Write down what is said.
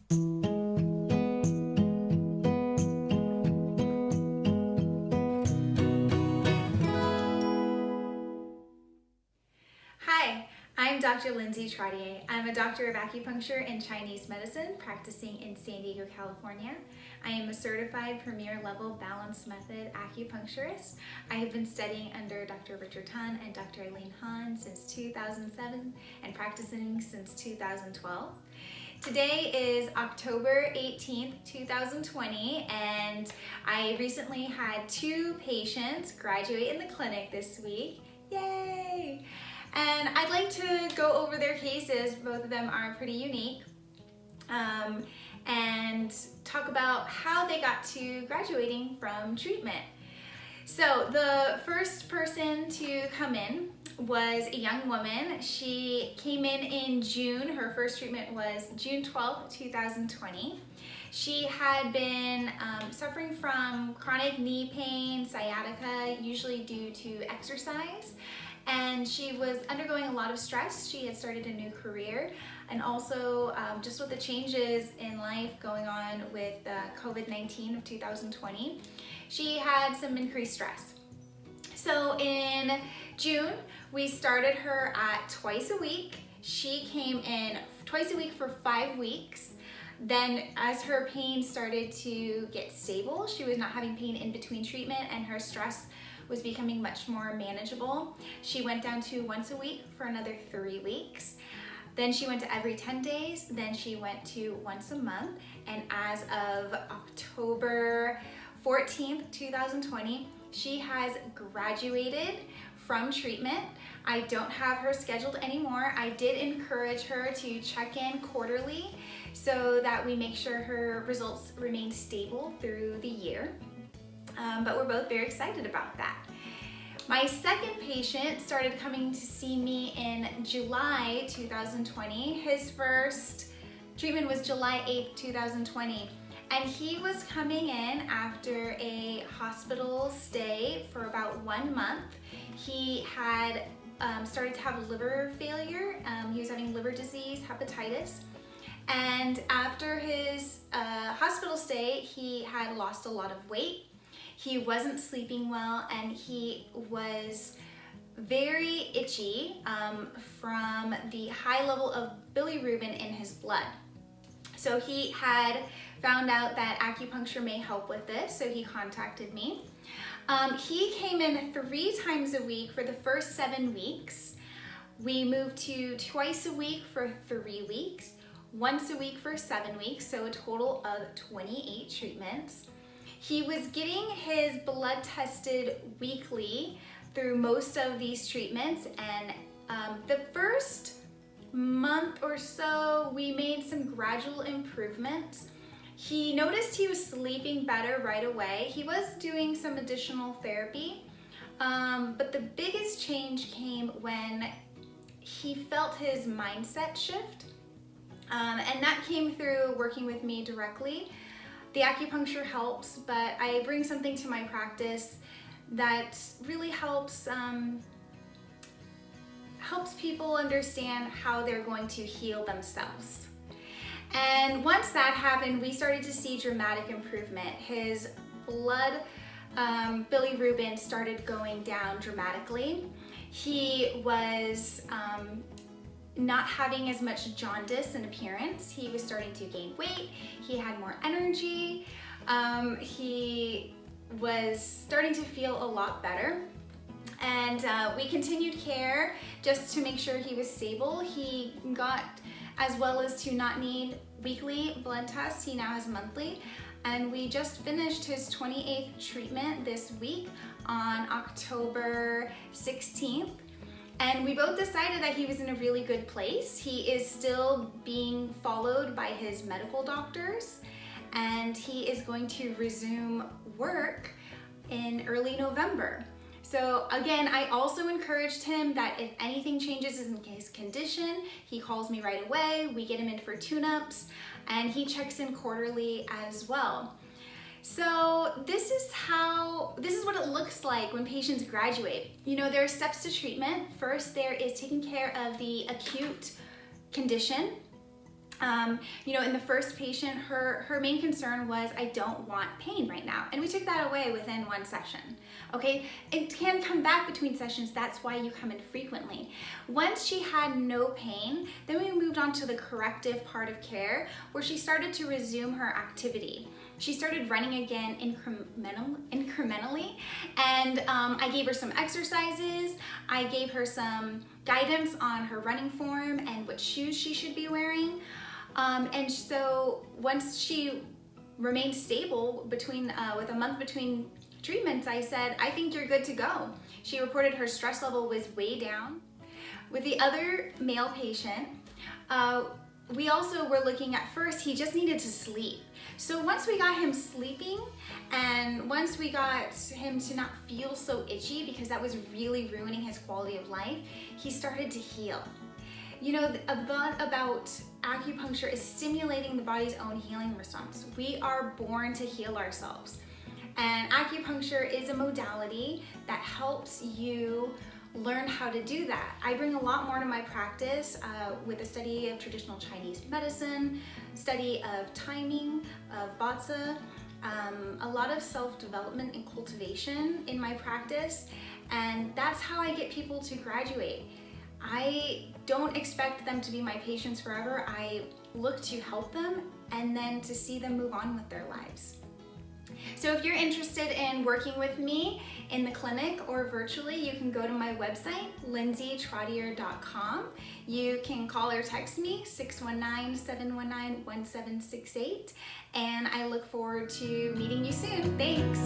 Hi, I'm Dr. Lindsay Trottier. I'm a doctor of acupuncture and Chinese medicine practicing in San Diego, California. I am a certified premier level balanced method acupuncturist. I have been studying under Dr. Richard Tan and Dr. Eileen Han since 2007 and practicing since 2012. Today is October 18th, 2020, and I recently had 2 patients graduate in the clinic this week. Yay! And I'd like to go over their cases. Both of them are pretty unique, and talk about how they got to graduating from treatment. So the first person to come in was a young woman. She came in June. Her first treatment was June 12th, 2020. She had been suffering from chronic knee pain, sciatica, usually due to exercise. And she was undergoing a lot of stress. She had started a new career, and also just with the changes in life going on with COVID-19 of 2020, she had some increased stress. So in June, we started her at twice a week. She came in twice a week for 5 weeks. Then as her pain started to get stable, she was not having pain in between treatment, and her stress was becoming much more manageable. She went down to once a week for another 3 weeks. Then she went to every 10 days. Then she went to once a month. And as of October 14th, 2020, she has graduated from treatment. I don't have her scheduled anymore. I did encourage her to check in quarterly so that we make sure her results remain stable through the year. But we're both very excited about that. My second patient started coming to see me in July 2020. His first treatment was July 8th, 2020. And he was coming in after a hospital stay for about 1 month. He had started to have liver failure. He was having liver disease, hepatitis. And after his hospital stay, he had lost a lot of weight. He wasn't sleeping well, and he was very itchy from the high level of bilirubin in his blood. So he had found out that acupuncture may help with this, so he contacted me. He came in 3 times a week for the first 7 weeks. We moved to twice a week for 3 weeks, once a week for 7 weeks, so a total of 28 treatments. He was getting his blood tested weekly through most of these treatments, and the first month or so we made some gradual improvements. He noticed he was sleeping better right away. He was doing some additional therapy, but the biggest change came when he felt his mindset shift, and that came through working with me directly. The acupuncture helps, but I bring something to my practice that really helps people understand how they're going to heal themselves. And once that happened, we started to see dramatic improvement. His blood bilirubin started going down dramatically. He was not having as much jaundice in appearance. He was starting to gain weight. He had more energy. He was starting to feel a lot better. And we continued care just to make sure he was stable. He got, as well as to not need weekly blood tests, he now has monthly. And we just finished his 28th treatment this week on October 16th. And we both decided that he was in a really good place. He is still being followed by his medical doctors, and he is going to resume work in early November. So again, I also encouraged him that if anything changes in his condition, he calls me right away. We get him in for tune-ups, and he checks in quarterly as well. So this is what it looks like when patients graduate. You know, there are steps to treatment. First, there is taking care of the acute condition. You know, in the first patient, her main concern was, I don't want pain right now. And we took that away within one session, okay? It can come back between sessions. That's why you come in frequently. Once she had no pain, then we moved on to the corrective part of care, where she started to resume her activity. She started running again incrementally, and I gave her some exercises. I gave her some guidance on her running form and what shoes she should be wearing. And so once she remained stable between with a month between treatments, I said, I think you're good to go. She reported her stress level was way down. With the other male patient, we also were looking at first, he just needed to sleep. So once we got him sleeping, and once we got him to not feel so itchy, because that was really ruining his quality of life, he started to heal. You know, a lot about acupuncture is stimulating the body's own healing response. We are born to heal ourselves. And acupuncture is a modality that helps you learn how to do that. I bring a lot more to my practice with a study of traditional Chinese medicine, study of timing, of Batsa, a lot of self-development and cultivation in my practice, and that's how I get people to graduate. I don't expect them to be my patients forever. I look to help them and then to see them move on with their lives. So if you're interested in working with me in the clinic or virtually, you can go to my website, lindsaytrottier.com. You can call or text me, 619-719-1768, and I look forward to meeting you soon. Thanks.